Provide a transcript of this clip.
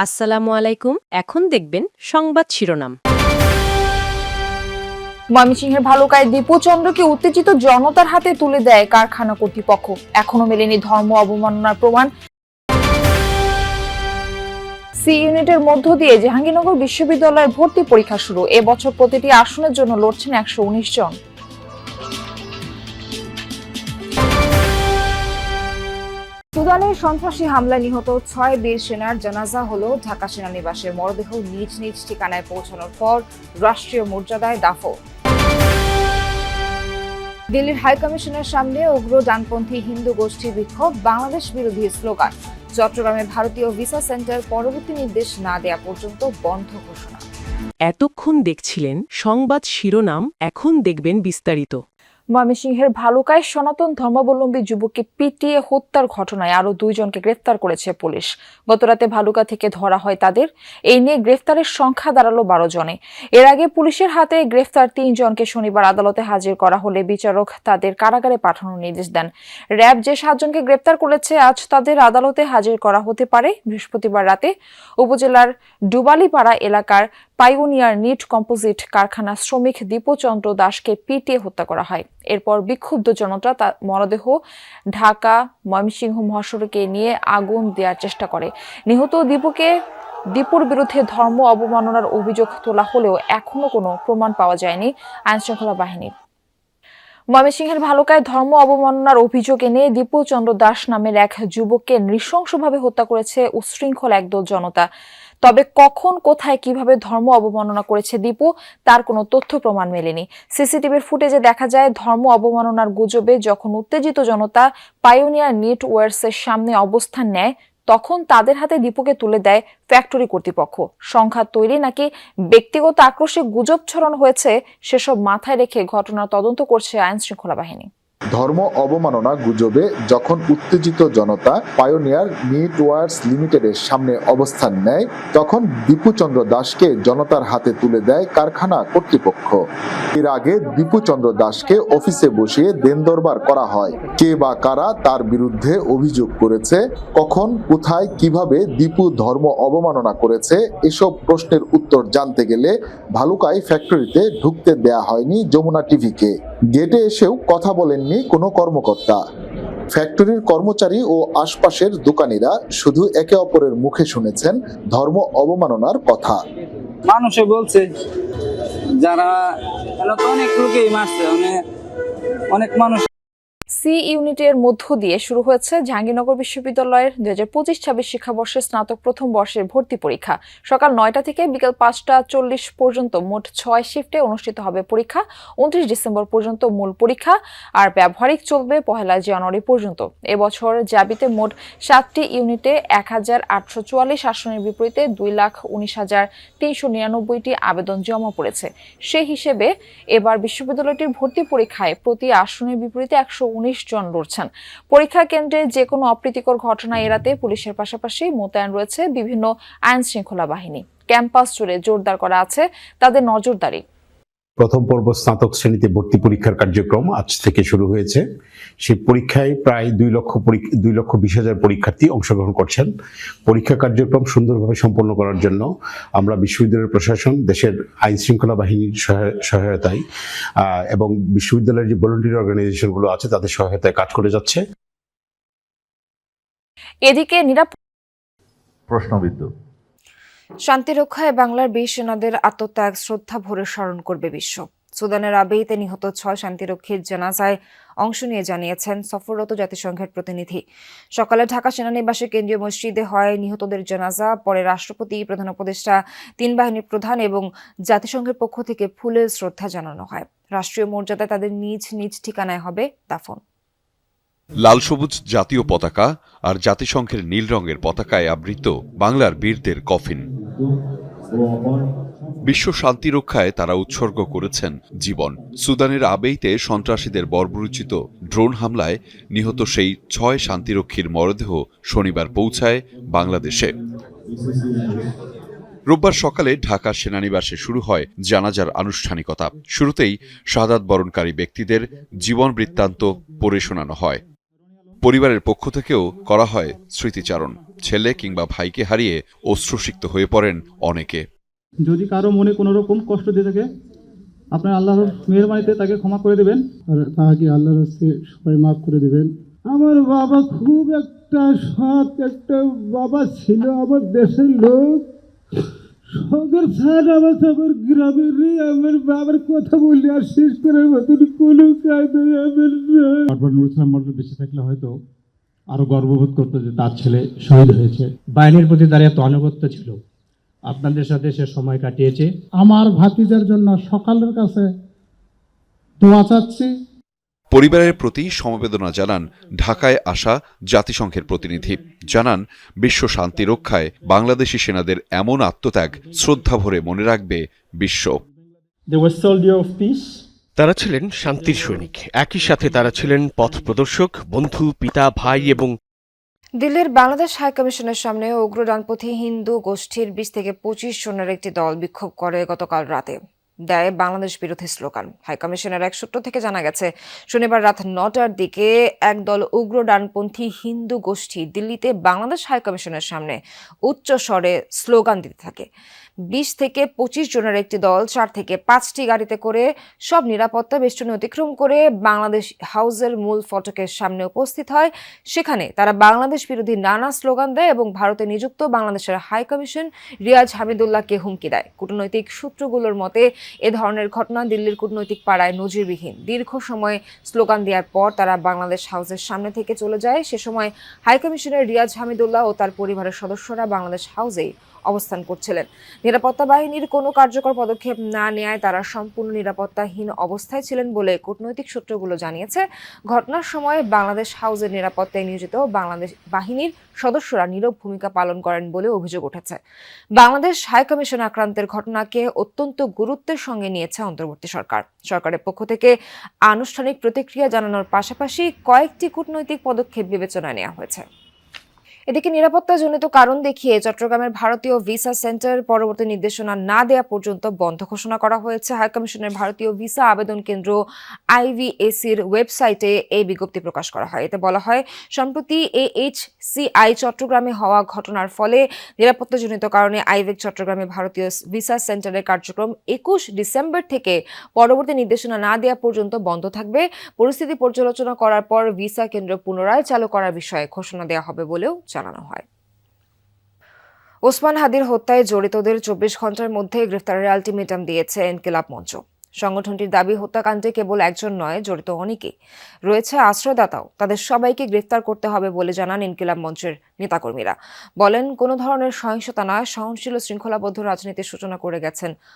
আসসালামু আলাইকুম। এখন দেখবেন সংবাদ শিরোনাম। ময়মনসিংহের ভালুকায় দীপু চন্দ্রকে উত্তেজিত জনতার হাতে তুলে দেয় কারখানা কর্তৃপক্ষ। এখনো মেলেনি ধর্ম অবমাননার প্রমাণ। সি ইউনিটের মধ্য দিয়ে জাহাঙ্গীরনগর বিশ্ববিদ্যালয়ের ভর্তি পরীক্ষা শুরু। এবছর প্রতিটি আসনের জন্য লড়ছেন 119 জন। সুদানের সন্ত্রাসী হামলায় নিহত 6 বীর সেনার জানাজা হলো ঢাকা সেনানিবাসের। মরদেহ নিজ নিজ ঠিকানায় পৌঁছানোর পর রাষ্ট্রীয় মর্যাদায় দাফন। দিল্লির হাইকমিশনের সামনে উগ্র ডানপন্থী হিন্দু গোষ্ঠী বিক্ষোভ, বাংলাদেশ বিরোধী স্লোগান। চট্টগ্রামে ভারতীয় ভিসা সেন্টার পরবর্তী নির্দেশ না দেয়া পর্যন্ত বন্ধ ঘোষণা। এতক্ষণ দেখছিলেন সংবাদ শিরোনাম, এখন দেখবেন বিস্তারিত। ময়মনসিংহের ভালুকায় সনাতন ধর্মাবলম্বী যুবককে পিটিয়ে হত্যার ঘটনায় আরো 2 জনকে গ্রেফতার করেছে পুলিশ। গতরাতে ভালুকা থেকে ধরা হয় তাদের। এই নিয়ে গ্রেফতারের সংখ্যা দাঁড়ালো 12 জনে। এর আগে পুলিশের হাতে গ্রেফতার 3 জনকে শনিবার আদালতে হাজির করা হলে বিচারক তাদের কারাগারে পাঠানোর নির্দেশ দেন। র্যাব যে 7 জনকে গ্রেফতার করেছে আজ তাদের আদালতে হাজির করা হতে পারে। বৃহস্পতিবার রাতে উপজেলার ডুবালিপাড়া এলাকার পাইওনিয়ার নিট কম্পোজিট কারখানা শ্রমিক দীপু চন্দ্র দাসকে পিটিয়ে হত্যা করা হয়। এরপর বিক্ষুব্ধ জনতা তার মরদেহ ঢাকা ময়মনসিংহ মহাসড়কে নিয়ে আগুন দেওয়ার চেষ্টা করে। নিহত দীপুর বিরুদ্ধে ধর্ম অবমাননার অভিযোগ তোলা হলেও এখনো কোনো প্রমাণ পাওয়া যায়নি আইনশৃঙ্খলা বাহিনীর। ময়মনসিংহের ভালুকায় ধর্ম অবমাননার অভিযোগ এনে দীপু চন্দ্র দাস নামের এক যুবককে নৃশংসভাবে হত্যা করেছে উচ্ছৃঙ্খল একদল জনতা। তবে কখন, কোথায়, কিভাবে ধর্ম অবমাননা করেছে দীপু তার কোনো তথ্য প্রমাণ মেলেনি। সিসিটিভির ফুটেজে দেখা যায় ধর্ম অবমাননার গুজবে যখন উত্তেজিত জনতা পাইওনিয়ার নিট ওয়ার্সের সামনে অবস্থান নেয় তখন তাদের হাতে দীপুকে তুলে দেয় ফ্যাক্টরি কর্তৃপক্ষ। সংঘাত তৈরি নাকি ব্যক্তিগত আক্রোশে গুজব ছড়ানো হয়েছে সেসব মাথায় রেখে ঘটনার তদন্ত করছে আইনশৃঙ্খলা বাহিনী। ধর্ম অবমাননা গুজবে যখন উত্তেজিত জনতা পায়োনিয়ার নিট ওয়ার্স লিমিটেডের সামনে অবস্থান নেয় তখন দীপু চন্দ্র দাসকে জনতার হাতে তুলে দেয় কারখানা কর্তৃপক্ষ। এর আগে দীপু চন্দ্র দাসকে অফিসে বসিয়ে দেনদরবার করা হয়। কে বা কারা তার বিরুদ্ধে অভিযোগ করেছে, কখন, কোথায়, কিভাবে দীপু ধর্ম অবমাননা করেছে এসব প্রশ্নের উত্তর জানতে গেলে ভালুকায় ফ্যাক্টরিতে ঢুকতে দেয়া হয়নি যমুনা টিভিকে। গেটে এসেও কথা বলেননি কোনো কর্মকর্তা। ফ্যাক্টরির কর্মচারী ও আশপাশের দোকানিরা শুধু একে অপরের মুখে শুনেছেন ধর্ম অবমাননার কথা। মানুষে বলছে যারা অনেক লোকেই মারছে, অনেক মানুষ। সি ইউনিটের মধ্য দিয়ে শুরু হয়েছে জাহাঙ্গীরনগর বিশ্ববিদ্যালয়ের 2025-26 শিক্ষাবর্ষের স্নাতক প্রথম বর্ষের ভর্তি পরীক্ষা। সকাল 9টা থেকে বিকেল 5টা 40 পর্যন্ত মোট 6 শিফটে অনুষ্ঠিত হবে পরীক্ষা। 29 ডিসেম্বর পর্যন্ত মূল পরীক্ষা আর ব্যবহারিক চলবে 1 জানুয়ারি পর্যন্ত। এবছর জাবিতে মোট 7টি ইউনিটে 1844 আসনের বিপরীতে 2,19,399টি আবেদন জমা পড়েছে। সেই হিসেবে এবার বিশ্ববিদ্যালয়টির ভর্তি পরীক্ষায় প্রতি আসনের বিপরীতে 119 জন লড়ছেন। পরীক্ষা কেন্দ্রে যে কোনো অপ্রীতিকর ঘটনা এড়াতে পুলিশের পাশাপাশি মোতায়েন রয়েছে বিভিন্ন আইন শৃঙ্খলা বাহিনী। ক্যাম্পাস জুড়ে জোরদার করা আছে তাদের নজরদারি। প্রথম পর্ব স্নাতক শ্রেণীতে ভর্তি পরীক্ষার কার্যক্রম আজ থেকে শুরু হয়েছে। সেই পরীক্ষায় প্রায় 2,20,000 পরীক্ষার্থী অংশগ্রহণ করছেন। পরীক্ষা কার্যক্রম সুন্দরভাবে সম্পন্ন করার জন্য আমরা বিশ্ববিদ্যালয়ের প্রশাসন, দেশের আইন শৃঙ্খলা বাহিনীর সহায়তায় এবং বিশ্ববিদ্যালয়ের যে ভলান্টিয়ার অর্গানাইজেশনগুলো আছে তাদের সহায়তায় কাজ করে যাচ্ছে। এদিকে প্রশ্নবিদ্ধ শান্তি রক্ষায় বাংলার বীর সেনাদের আত্মত্যাগ শ্রদ্ধা ভরে স্মরণ করবে বিশ্ব। সুদানের আবেইতে নিহত 6 শান্তিরক্ষীর জানাজায় অংশ নিয়ে জানিয়েছেন সফররত জাতিসংঘের প্রতিনিধি। সকালে ঢাকা সেনানিবাসে কেন্দ্রীয় মসজিদে হয় নিহতদের জানাজা। পরে রাষ্ট্রপতি, প্রধান উপদেষ্টা, 3 বাহিনীর প্রধান এবং জাতিসংঘের পক্ষ থেকে ফুলের শ্রদ্ধা জানানো হয়। রাষ্ট্রীয় মর্যাদায় তাদের নিজ নিজ ঠিকানায় হবে দাফন। লাল সবুজ জাতীয় পতাকা আর জাতিসংঘের নীল রঙের পতাকায় আবৃত বাংলার বীরদের কফিন। বিশ্ব শান্তি রক্ষায় তারা উৎসর্গ করেছেন জীবন। সুদানের আবেইতে সন্ত্রাসীদের বর্বরোচিত ড্রোন হামলায় নিহত সেই 6 শান্তিরক্ষীর মরদেহ শনিবার পৌঁছায় বাংলাদেশে। রোববার সকালে ঢাকা সেনানিবাসে শুরু হয় জানাজার আনুষ্ঠানিকতা। শুরুতেই শাহাদাত বরণকারী ব্যক্তিদের জীবন বৃত্তান্ত পড়ে শোনানো হয়। পরিবারের পক্ষ থেকেও করা হয় স্মৃতিচারণ। ছেলে কিংবা ভাইকে হারিয়ে অশ্রুসিক্ত হয়ে পড়েন অনেকে। যদি কারো মনে কোনো রকম কষ্ট দিয়ে থাকে, আপনার আল্লাহর মেহেরবানিতে তাকে ক্ষমা করে দেবেন, আর তাকে আল্লাহর কাছে সবাই মাফ করে দেবেন। আমার বাবা খুব একটা সৎ একটা বাবা ছিল, আমার দেশের লোক সগর স্যার আমার গ্রামের আমার বাবার কথা বললে আর শেষ করার মতন কোনো কায়দা আমার নুর ইসলাম মন্ডল বেঁচে থাকলে হয়তো আরো গর্ববোধ করতো যে তার ছেলে শহীদ হয়েছে। বাহিনীর প্রতি তার এত আনুগত্য ছিল, আপনাদের সাথে সে সময় কাটিয়েছে। আমার ভাতিজার জন্য সকালের কাছে দোয়া চাচ্ছি। পরিবারের প্রতি সমবেদনা জানান ঢাকায় আসা জাতিসংঘের প্রতিনিধি। জানান বিশ্ব শান্তি রক্ষায় বাংলাদেশি সেনাদের এমন আত্মত্যাগ শ্রদ্ধাভরে মনে রাখবে বিশ্ব। They were soldier of peace. তারা ছিলেন শান্তির সৈনিক, একই সাথে তারা ছিলেন পথ প্রদর্শক, বন্ধু, পিতা, ভাই এবং দিল্লির বাংলাদেশ হাইকমিশনের সামনে উগ্র ডানপন্থী হিন্দু গোষ্ঠীর 20 থেকে 25 জনের একটি দল বিক্ষোভ করে গতকাল রাতে, দেয় বাংলাদেশ বিরোধী স্লোগান। হাইকমিশনের এক সূত্র থেকে জানা গেছে, শনিবার রাত 9টার দিকে একদল উগ্র ডানপন্থী হিন্দু গোষ্ঠী দিল্লিতে বাংলাদেশ হাইকমিশনের সামনে উচ্চ স্বরে স্লোগান দিতে থাকে। 20 থেকে 25 জনের একটি দল 4 থেকে 5টি গাড়িতে করে সব নিরাপত্তা বেষ্টনী অতিক্রম করে বাংলাদেশ হাউসের মূল ফটকের সামনে উপস্থিত হয়। সেখানে তারা বাংলাদেশ বিরোধী নানা স্লোগান দেয় এবং ভারতে নিযুক্ত বাংলাদেশের হাইকমিশন রিয়াজ হামিদুল্লাহকে হুমকি দেয়। কূটনৈতিক সূত্রগুলোর মতে এ ধরনের ঘটনা দিল্লির কূটনৈতিক পাড়ায় নজিরবিহীন। দীর্ঘ সময় স্লোগান দেওয়ার পর তারা বাংলাদেশ হাউসের সামনে থেকে চলে যায়। সে সময় হাইকমিশনের রিয়াজ হামিদুল্লাহ ও তার পরিবারের সদস্যরা বাংলাদেশ হাউসেই অবস্থান করছিলেন। নিরাপত্তা বাহিনীর কোনো কার্যকর পদক্ষেপ না নেওয়ায় তারা সম্পূর্ণ নিরাপত্তাহীন অবস্থায় ছিলেন বলে কূটনৈতিক সূত্রগুলো জানিয়েছে। ঘটনার সময় বাংলাদেশ হাউসের নিরাপত্তায় নিয়োজিত বাংলাদেশ বাহিনীর সদস্যরা নীরব ভূমিকা পালন করেন বলে অভিযোগ উঠেছে। বাংলাদেশ হাইকমিশন আক্রান্তের ঘটনাকে অত্যন্ত গুরুত্বের সঙ্গে নিয়েছে অন্তর্বর্তী সরকার। সরকারের পক্ষ থেকে আনুষ্ঠানিক প্রতিক্রিয়া জানানোর পাশাপাশি কয়েকটি কূটনৈতিক পদক্ষেপ বিবেচনায় নেওয়া হয়েছে। এদিকে নিরাপত্তাজনিত কারণ দেখিয়ে চট্টগ্রামের ভারতীয় ভিসা সেন্টার পরবর্তী নির্দেশনা না দেওয়া পর্যন্ত বন্ধ ঘোষণা করা হয়েছে। হাইকমিশনের ভারতীয় ভিসা আবেদন কেন্দ্র IVACর ওয়েবসাইটে এই বিজ্ঞপ্তি প্রকাশ করা হয়। এতে বলা হয়, সম্প্রতি AHCI চট্টগ্রামে হওয়া ঘটনার ফলে নিরাপত্তাজনিত কারণে আইভেক চট্টগ্রামে ভারতীয় ভিসা সেন্টারের কার্যক্রম 21 ডিসেম্বর থেকে পরবর্তী নির্দেশনা না দেওয়া পর্যন্ত বন্ধ থাকবে। পরিস্থিতি পর্যালোচনা করার পর ভিসা কেন্দ্র পুনরায় চালু করার বিষয়ে ঘোষণা দেওয়া হবে বলেও জানানো হয়। ওসমান হাদির হত্যায় জড়িতদের 24 ঘন্টার মধ্যে গ্রেফতারের আলটিমেটাম দিয়েছে ইনকিলাব মঞ্চ। সংগঠনটির দাবি, হত্যাকাণ্ডে কেবল একজন নয়, জড়িত অনেকেই রয়েছে, আশ্রয়দাতাও। তাদের সবাইকে গ্রেফতার করতে হবে বলে জানান ইনকিলাব মঞ্চের নেতাকর্মীরা। বলেন, কোনো ধরনের সহিংসতা নয়, সহনশীল ও শৃঙ্খলাবদ্ধ রাজনীতির সূচনা করে গেছেন